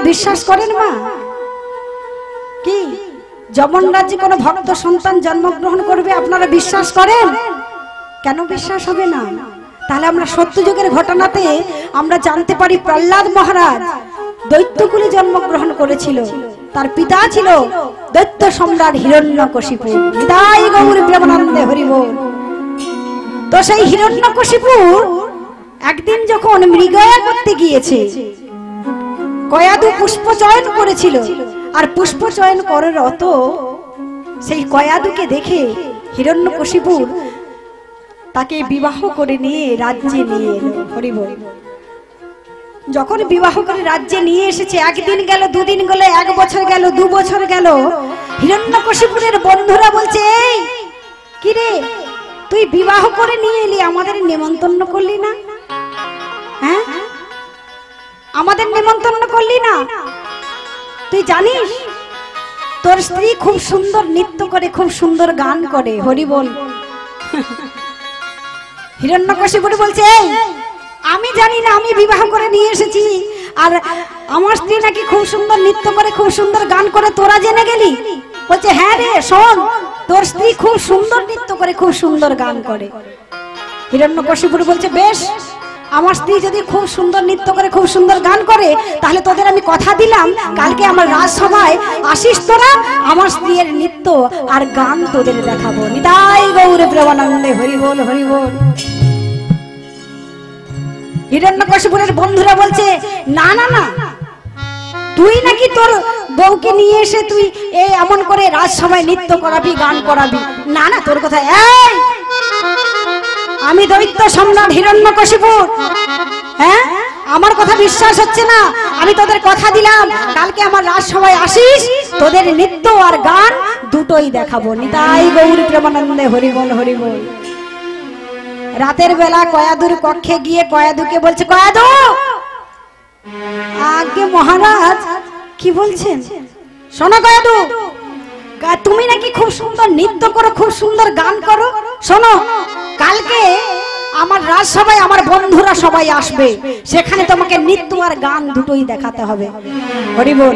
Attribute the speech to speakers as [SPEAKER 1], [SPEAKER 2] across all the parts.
[SPEAKER 1] বিশ্বাস করেন মা? কি যমন রাজ্যে কোনো ভক্ত সন্তান জন্মগ্রহণ করবে আপনারা বিশ্বাস করেন? কেন বিশ্বাস হবে না? তাহলে আমরা সত্যযুগের ঘটনাতে আমরা জানতে পারি প্রহ্লাদ মহারাজ দৈত্যকুলে জন্মগ্রহণ করেছিল। তার পিতা ছিল দৈত্য সম্রাট হিরণ্যকশিপু। নিতাই গৌর প্রেমানন্দে হরি বল। তো সেই হিরণ্যকশিপু একদিন যখন মৃগয়া করতে গিয়েছে, কয়াদু পুষ্প চয়ন করেছিল, আর পুষ্প চয়ন করার অত সেই কয়াদুকে দেখে হিরণ্যকশিপু তাকে বিবাহ করে নিয়ে রাজ্যে নিয়ে এলো। হরি বল। যখন বিবাহ করে রাজ্যে নিয়ে এসেছে, একদিন গেল, দুদিন গেল, 1 বছর গেল, 2 বছর গেল, হিরণ্যকশিপুরের বন্ধুরা বলছে, এই কি রে, তুই বিবাহ করে নিয়ে এলি, আমাদের নিমন্ত্রণ করলি না? হ্যাঁ, আমাদের নিমন্ত্রণ করলি না? তুই জানিস তোর স্ত্রী খুব সুন্দর নৃত্য করে, খুব সুন্দর গান করে। হরি বল। হিরণ্যকশিপু বলছে, এই আমি জানি না, আমি বিবাহ করে নিয়ে এসেছি, আর আমার স্ত্রী নাকি খুব সুন্দর নৃত্য করে, খুব সুন্দর গান করে, তোরা জেনে গেলি? বলছে, হ্যাঁ রে, শোন, তোর স্ত্রী খুব সুন্দর নৃত্য করে, খুব সুন্দর গান করে। হিরণ্যকশিপু বলছে, বেশ, আমার স্ত্রী যদি খুব সুন্দর নৃত্য করে, খুব সুন্দর গান করে, তাহলে তোদের আমি কথা দিলাম, কালকে আমার রাজসভায় আসিস তোরা, আমার স্ত্রীর নৃত্য আর গান তোদের দেখাবো। নিতাই গৌর প্রেমানন্দে হরি বল, হরি বল। হিরণ্যকশিপুরের বন্ধুরা বলছে, না না না, তুই নাকি তোর বউকে নিয়ে এসে তুই এই এমন করে রাজসভায় নৃত্য করাবি, গান করাবি? না না, তোর কথা, এই আমি দৈত্য সম্রাট হিরণ্যকশিপু, হ্যাঁ, আমার কথা বিশ্বাস হচ্ছে না? আমি তোদের কথা দিলাম, কালকে আমার রাজসভায় আসিস, তোদের নৃত্য আর গান দুটোই দেখাবো। নিতাই গৌর প্রেমানন্দে হরি বল, হরি বল। রাতের বেলা কয়াদুর কক্ষে গিয়ে কয়াদুকে বলছে, কয়াদু, আগে মহারাজ কি বলছেন? শোনো কয়াদু, তুমি নাকি খুব সুন্দর নৃত্য করো, খুব সুন্দর গান করো, শোনো, কালকে আমার রাজসভায় আমার বন্ধুরা সবাই আসবে, সেখানে তোমাকে নৃত্য আর গান দুটোই দেখাতে হবে। হরি বল।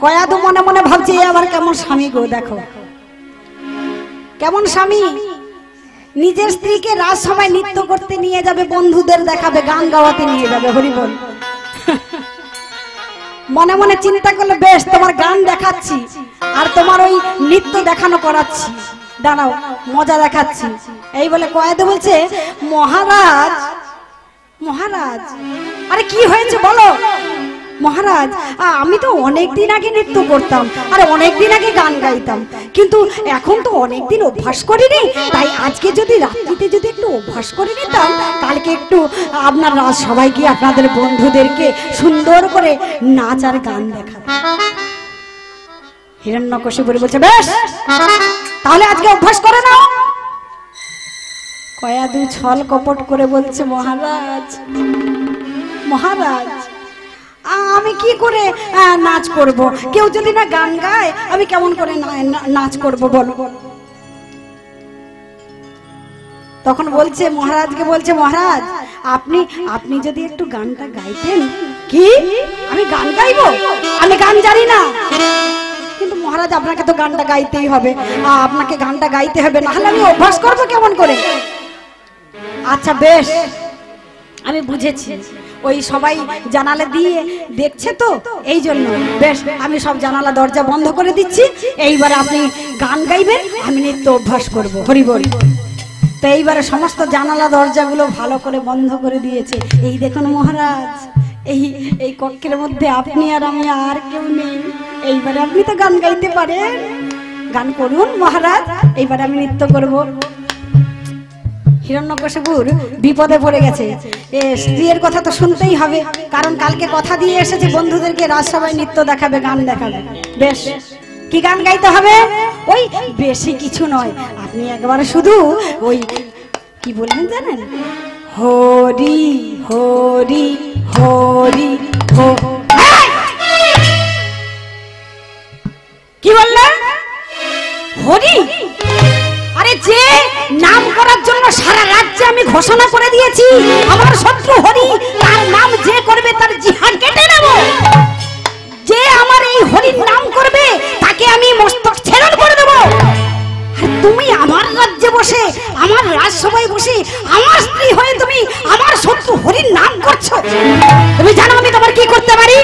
[SPEAKER 1] কয়াদু মনে মনে ভাবছে, আবার কেমন স্বামী গো, দেখো কেমন স্বামী, নিজের স্ত্রীকে রাজসভায় নৃত্য করতে নিয়ে যাবে, বন্ধুদের দেখাবে, গান গাওয়াতে নিয়ে যাবে। হরি বল। মনে মনে চিন্তা করলে, বেশ, তোমার গান দেখাচ্ছি আর তোমার ওই নৃত্য দেখানো করাচ্ছি, দাঁড়াও, মজা দেখাচ্ছি। এই বলে কয়াদু বলছে, মহারাজ, মহারাজ, আরে কি হয়েছে বলো? মহারাজ, আমি তো অনেকদিন আগে নৃত্য করতাম আর অনেকদিন আগে গান গাইতাম, কিন্তু এখন তো অনেকদিন অভ্যাস করিনি, তাই আজকে যদি রাত্রিতে যদি একটু অভ্যাস করে নিতাম, কালকে একটু আপনার রাজসভায় গিয়ে আপনাদের বন্ধুদেরকে সুন্দর করে নাচ আর গান দেখাতাম। হিরণ্যকশিপু বলছে, বেশ, তাহলে আজকে অভ্যাস করে নাও। কয়াদু ছল কপট করে বলছে, মহারাজ, মহারাজ, আমি কি করে নাচ করব? কেউ যদি না গান গায়, আমি কেমন করে নাচ করব বলো? তখন বলছে, মহারাজকে বলছে, মহারাজ, আপনি যদি একটু গানটা গাইতেন। কি? আমি গান গাইবো? আমি গান জানি না। কিন্তু মহারাজ, আপনাকে তো গানটা গাইতেই হবে, আপনাকে গানটা গাইতে হবে, না হলে আমি অভ্যাস করবো কেমন করে? আচ্ছা বেশ, আমি বুঝেছি, ওই সবাই জানালা দিয়ে দেখছে তো, এই জন্য বেশ, আমি সব জানালা দরজা বন্ধ করে দিচ্ছি, এইবারে আপনি গান গাইবেন, আমি নৃত্য অভ্যাস করব। হরি বল। তো এইবারে সমস্ত জানালা দরজাগুলো ভালো করে বন্ধ করে দিয়েছে। এই দেখুন মহারাজ, এই কক্ষের মধ্যে আপনি আর আমি, আর কেউ নেই। এইবারে আপনি তো গান গাইতে পারেন, গান করুন মহারাজ, এইবারে আমি নৃত্য করব। হিরণ্যকশিপুর বিপদে পড়ে গেছে। স্ত্রীর কথা তো শুনতেই হবে, কারণ কালকে কথা দিয়ে এসেছে বন্ধুদেরকে রাজসভায় নৃত্য দেখাবে, গান দেখাবে। বেশ, কি গান গাইতে হবে? ওই বেশি কিছু নয়, আপনি একবার শুধু ওই কি বলবেন জানেন? হরি হরি হরি হো। কি বললেন? হরি? আরে যে নাম করার জন্য সারা রাজ্যে আমি ঘোষণা করে দিয়েছি, আমার শত্রু হরি, তার নাম যে করবে তার জিহাদ কেটে নেব। রাজ্যে বসে, আমার রাজসভায় বসে আমার স্ত্রী হয়ে তুমি আমার শত্রু হরির নাম করছো? তুমি জানো আমি তোমার কি করতে পারি?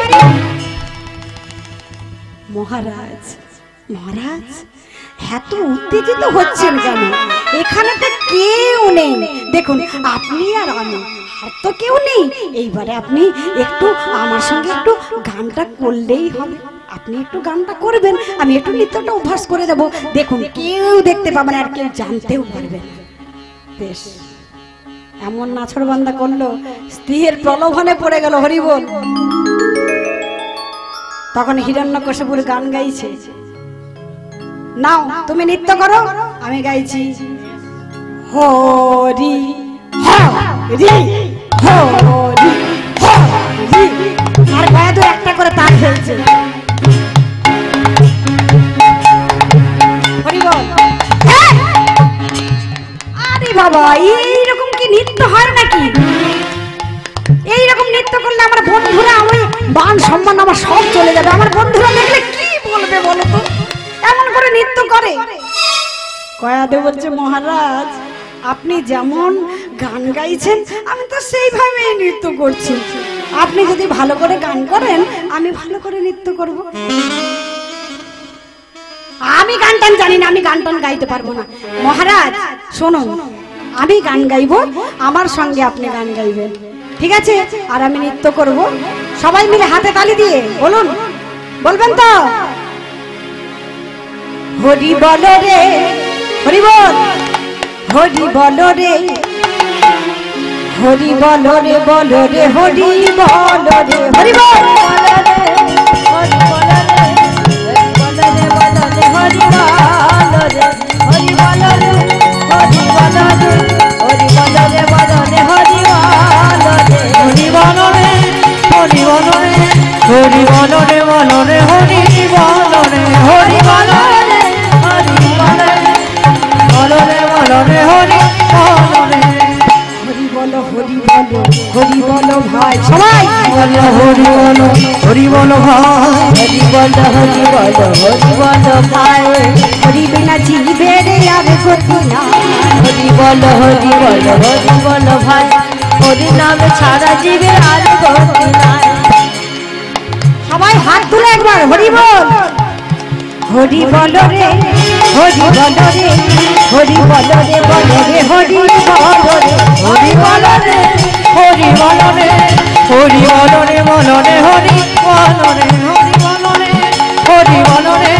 [SPEAKER 1] মহারাজ, মহারাজ এত উত্তেজিত হচ্ছেন কেন? এখানে তো কেউ নেই, দেখুন আপনি আর আমি, আর তো কেউ নেই। এইবারে আপনি একটু আমার সঙ্গে একটু গানটা করলেই হবে। আপনি একটু গানটা করবেন, আমি একটু নৃত্যটা অভ্যাস করে দেবো। দেখুন কেউ দেখতে পাবেন আর কেউ জানতেও পারবেন। বেশ, এমন নাছরবান্দা করলো, স্ত্রীর প্রলোভনে পড়ে গেল। হরি বল। তখন হিরণ্যকশিপুর গান গাইছে, নাও তুমি নৃত্য করো, আমি গাইছি হরি হরি হরি হরি। আর গায়ে তো একটা করে তাল খেলছে। হরি বল। আরে বাবা, এইরকম কি নৃত্য হয় নাকি? এইরকম নৃত্য করলে আমার বন্ধুরা, আমি মান সম্মান আমার সব চলে যাবে। আমার বন্ধুরা দেখলে কি বলবে বলো তো? এমন করে নৃত্য করে। কয়াদে বলছে, মহারাজ আপনি যেমন গান গাইছেন আমি তো সেইভাবেই নৃত্য করছি। আপনি যদি ভালো করে গান করেন আমি ভালো করে নৃত্য করব। আমি গান টান জানি না, আমি গান টান গাইতে পারবো না। মহারাজ শুনুন, আমি গান গাইবো, আমার সঙ্গে আপনি গান গাইবেন, ঠিক আছে? আর আমি নৃত্য করব। সবাই মিলে হাতে তালি দিয়ে বলুন, বলবেন তো? হরি বল রে, হরি বল, হরি বল রে, হরি বল রে, বল রে হরি বল রে, হরি বল, হরি বল রে, বল রে বল রে, হরি বল রে, হরি বল রে, হরি বল রে, হরি বল রে, বল রে হরি বল রে,
[SPEAKER 2] হরি বল রে, হরি বল রে, হরি বল রে, বল রে হরি বল রে, হরি বল রে, হরি বল রে, বল রে, বল রে হরি বল রে।
[SPEAKER 1] হরি বল, হরি বল, হরি বল ভাই, সবাই
[SPEAKER 2] বল হরি বল, হরি বল ভাই,
[SPEAKER 1] হরি বল, হরি বল, হরি বল ভাই। হরি বিনা জীবের আর গতি নাই।
[SPEAKER 2] হরি বল, হরি বল, হরি বল ভাই, হরি নাম ছাড়া জীবের আর গতি নাই।
[SPEAKER 1] সবাই হাত তুলে একবার হরি বল। হরি বল রে, হরি বল রে, হরি বল রে, বল রে হরি বল রে,
[SPEAKER 2] হরি বল রে, হরি বল রে, হরি বল রে, বল রে হরি বল রে, হরি বল রে, হরি বল রে,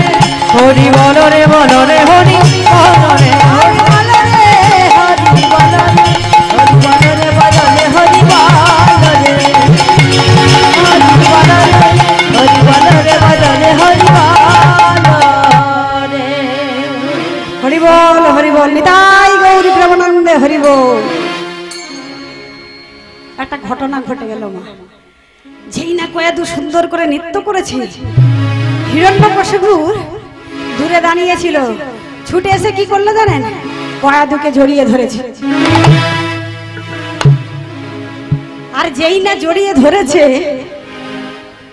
[SPEAKER 2] হরি বল রে, বল রে হরি বল রে, হরি বল রে, হরি বল রে, হরি বল রে, বল রে হরি বল রে, হরি বল রে, হরি বল রে, বল রে হরি বল রে।
[SPEAKER 1] হরি বল, হরি বল, নিতাই গৌরী প্রেমানন্দে হরি বল। একটা ঘটনা ঘটে গেল মা। যেই না কয়াদু সুন্দর করে নৃত্য করেছে, হিরণ্যকশিপু দূরে দাঁড়িয়েছিল, ছুটে এসে কি করলো জানেন? কয়াদুকে জড়িয়ে ধরেছে। আর যেই না জড়িয়ে ধরেছে,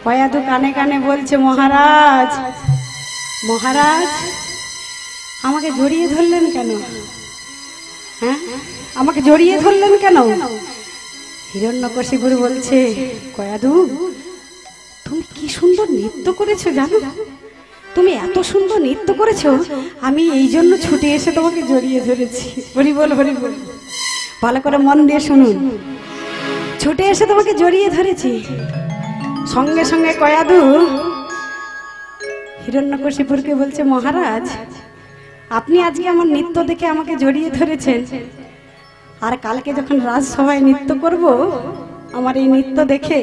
[SPEAKER 1] কয়াদু কানে কানে বলছে, মহারাজ, মহারাজ আমাকে জড়িয়ে ধরলেন কেন? হ্যাঁ, আমাকে জড়িয়ে ধরলেন কেন? হিরণ্যকশিপু বলছে, কয়াদু তুমি কি সুন্দর নৃত্য করেছো জানো? তুমি এত সুন্দর নৃত্য করেছো, আমি এই জন্য ছুটে এসে তোমাকে জড়িয়ে ধরেছি। হরি বল, হরি বল, ভালো করে মন দিয়ে শুনুন। ছুটে এসে তোমাকে জড়িয়ে ধরেছি। সঙ্গে সঙ্গে কয়াদু হিরণ্যকশিপুরকে বলছে, মহারাজ আপনি আজকে আমার নৃত্য দেখে আমাকে জড়িয়ে ধরেছেন, আর কালকে যখন রাজসভায় নৃত্য করব, আমার এই নৃত্য দেখে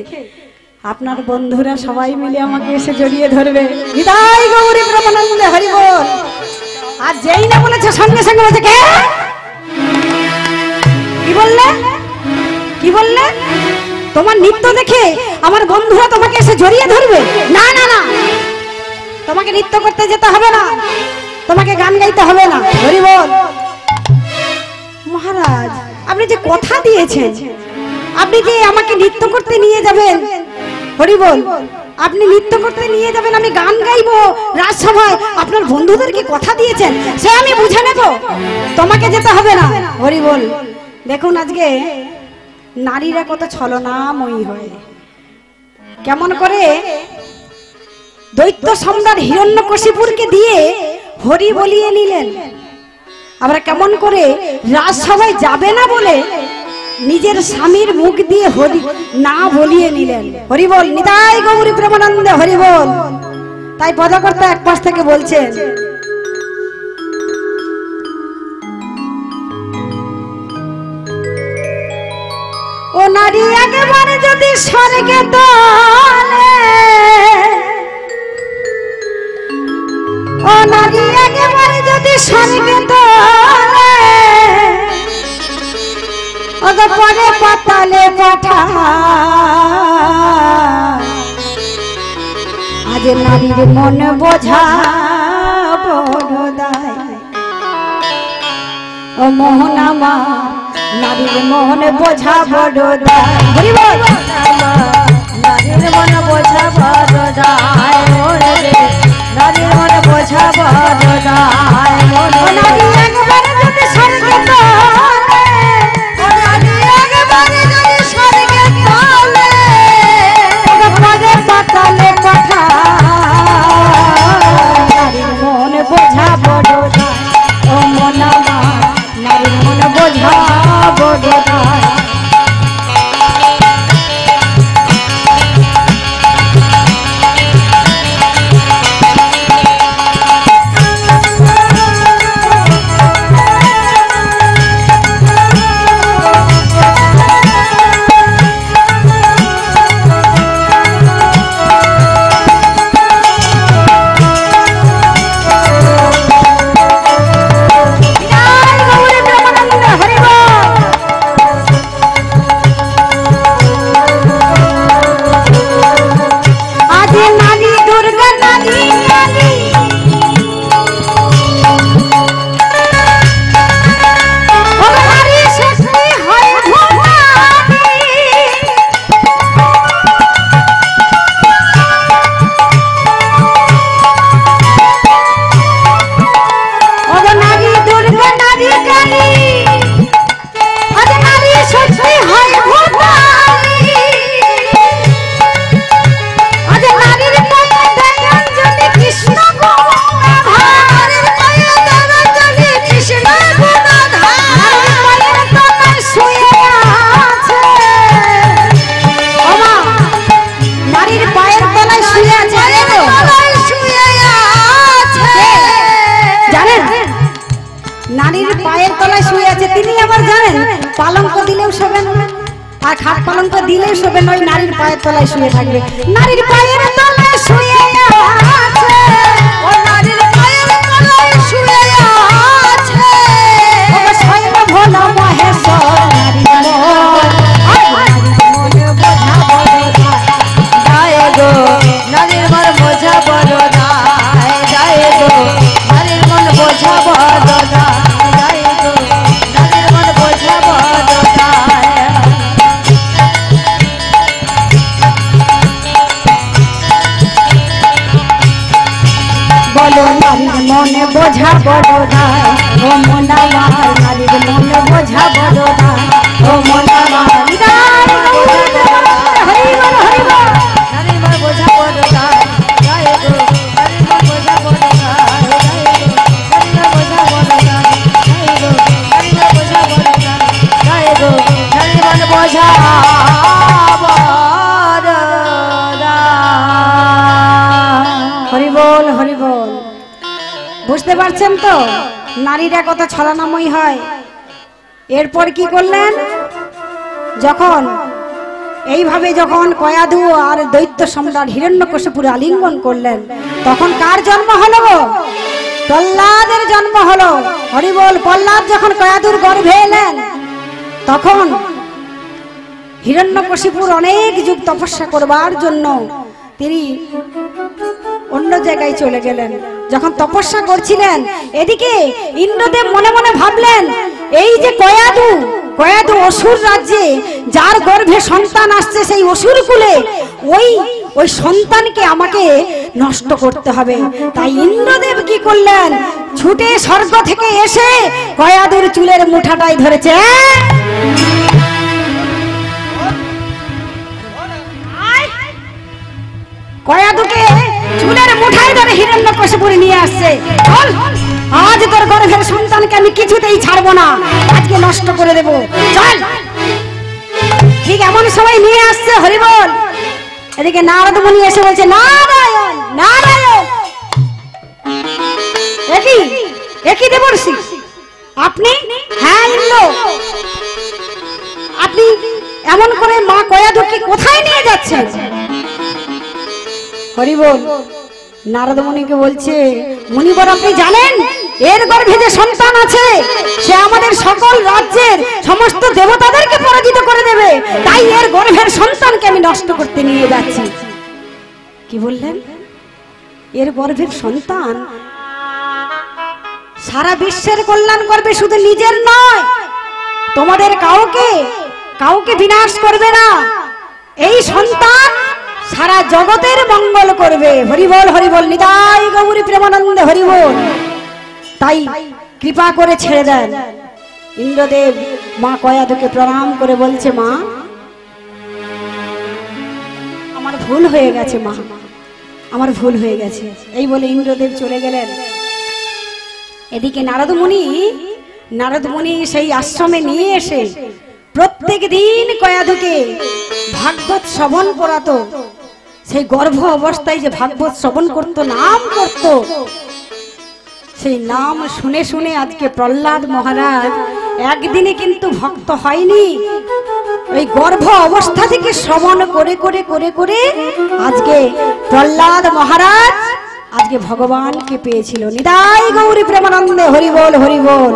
[SPEAKER 1] আপনার বন্ধুরা সবাই মিলে আমাকে এসে জড়িয়ে ধরবে। নিতাই গৌরী প্রেমানন্দে হরি বল। আর যেই না বলেছে সঙ্গে সঙ্গে বলছে, কে কি বললে, কি বললে? তোমার নৃত্য দেখে আমার বন্ধুরা তোমাকে এসে জড়িয়ে ধরবে? না না না, তোমাকে নৃত্য করতে যেতে হবে না, তোমাকে গান গাইতে হবে না। হরি বল। মহারাজ আপনি যে কথা দিয়েছেন, আপনি যে আমাকে নৃত্য করতে নিয়ে যাবেন, হরি বল। আপনি নৃত্য করতে নিয়ে যাবেন, আমি গান গাইবো রাজসভায়, আপনার বন্ধুদেরকে কথা দিয়েছেন, সে আমি বুঝে নেব, তোমাকে যেতে হবে না। হরি বল। দেখুন আজকে নারীরা কত ছলনাময়ী হয়, কেমন করে দৈত্য সম্রাট হিরণ্যকশিপুরকে দিয়ে হরি বলিয়ে নিলেন, আবার কেমন করে রাজসভায় যাবে না বলে নিজের স্বামীর মুখ দিয়ে হরি না বলিয়ে নিলেন। হরি বল, নিতাই গৌরী প্রেমানন্দে হরি বল। তাই পদকর্তা এক পাশ থেকে বলছেন, ও নারী একেবারে যদি স্বর্গে তোলে, ও নারী একেবারে যদি স্বর্গে তোলে, ওগো পরে পাতালে পাঠা, আজ নারীর মন বোঝা বড় দায়, ও মোহনামা নারীর মন বোঝা বড় দায়। হরি বল।
[SPEAKER 2] নারীর মন বোঝা বড় দায়, নারীর মন বোঝা বড় দায়,
[SPEAKER 1] নারী একবারে যদি স্বর্গে তোলে, ও নারী একবারে যদি স্বর্গে তোলে, ওগো পরে পাতালে পাঠা, নারীর মন বোঝা বড় দায়, ও মোহনামা নারীর মন বোঝা বড় দায়। নারীর পায়ের তলায় শুয়ে থাকবে, নারীর পায়ের তলায় শুয়ে আছে, ও নারীর পায়ের তলায় শুয়ে আছে, ও স্বয়ং ভোলা মহেশ্বর নারীর মন বোঝা বড় দায় গো,
[SPEAKER 2] নারীর মন বোঝা বড় দায়, যায় গো নারীর মন বোঝা বড় দায়, যায় গো নারীর মন বোঝা বড় দায়।
[SPEAKER 1] বলো নারীর মনে বোঝা বড় দায়, ও মোনামার নারীর মনে বোঝা বড় দায়, ও মোনামার হরি বল হরি বল।
[SPEAKER 2] নারীর মন বোঝা বড় দায়, যায় গো নারীর মন বোঝা বড় দায়, যায় গো নারীর মন বোঝা বড় দায়, যায় গো নারীর মন বোঝা বড় দায়।
[SPEAKER 1] হরি বল হরি বল। বুঝতে পারছেন তো নারীরা কত ছলনাময়ী হয়। এরপর কি করলেন, যখন এইভাবে যখন কয়াধু আর দৈত্য সম্রাট হিরণ্যকশিপুর আলিঙ্গন করলেন, তখন কার জন্ম হলো? প্রহ্লাদের জন্ম হলো। হরি বল। প্রহ্লাদ যখন কয়াধুর গর্ভে এলেন, তখন হিরণ্যকশিপুর অনেক যুগ তপস্যা করবার জন্য তিনি অন্য জায়গায় চলে গেলেন। যখন তপস্যা করছিলেন, এদিকে ইন্দ্রদেব মনে মনে ভাবলেন, এই যে কয়াধু কয়াদু অসুর রাজ্যে যার গর্ভে সন্তান আসছে সেই অসুর কুলে ওই সন্তানকে আমাকে নষ্ট করতে হবে। তাই ইন্দ্রদেব কি করলেন, ছুটে স্বর্গ থেকে এসে কয়াদুর চুলের মুঠাটাই ধরেছে। কয়াদুকে চুলের মুঠায় ধরে হিরণ্যকশিপুরে নিয়ে আসছে। আজ তোর গর্ভের সন্তানকে আমি কিছুতেই ছাড়বো না, আজকে নষ্ট করে দেব, চল। ঠিক এমন সময় নিয়ে আসছে হরিবল। এদিকে নারদ মুনি এসে বলছে, নারায়ণ নারায়ণ। একই দেবর্ষি আপনি? হ্যাঁ ইন্দ্র। আপনি এমন করে মা কয়াদুকে কোথায় নিয়ে যাচ্ছেন? হরিবল নারদ মুনিকে বলছে, মুনিবর আপনি জানেন এর গর্ভে যে সন্তান আছে সে আমাদের সকল রাজ্যের সমস্ত দেবতাদেরকে পরাজিত করে দেবে, তাই এর গর্ভের সন্তানকে আমি নষ্ট করতে নিয়ে যাচ্ছি। কি বললেন? এর গর্ভের সন্তান সারা বিশ্বের কল্যাণ করবে, শুধু নিজের নয়, তোমাদের কাউকে বিনাশ করবে না। এই সন্তান সারা জগতের মঙ্গল করবে। হরিবল হরিবল, নিতাই গৌরী প্রেমানন্দে হরিবল। তাই কৃপা করে ছেড়ে দেন। ইন্দ্রদেব মা কয়াদুকে প্রণাম করে বলছে, মা আমার ভুল হয়ে গেছে, মা আমার ভুল হয়ে গেছে। এই বলে ইন্দ্রদেব চলে গেলেন। এদিকে নারদ মুনি সেই আশ্রমে নিয়ে এসে প্রত্যেক দিন কয়াদুকে ভাগবত শ্রবণ করাতো। সেই গর্ভ অবস্থায় যে ভাগবত শ্রবণ করতো, নাম করতো, সেই নাম শুনে শুনে আজকে প্রহ্লাদ মহারাজ একদিনে কিন্তু ভক্ত হয়নি। ওই গর্ভ অবস্থা থেকে শ্রবণ করে করে করে করে আজকে প্রহ্লাদ মহারাজ আজকে ভগবানকে পেয়েছিল। নিতাই গৌরী প্রেমানন্দে হরিবল হরিবল।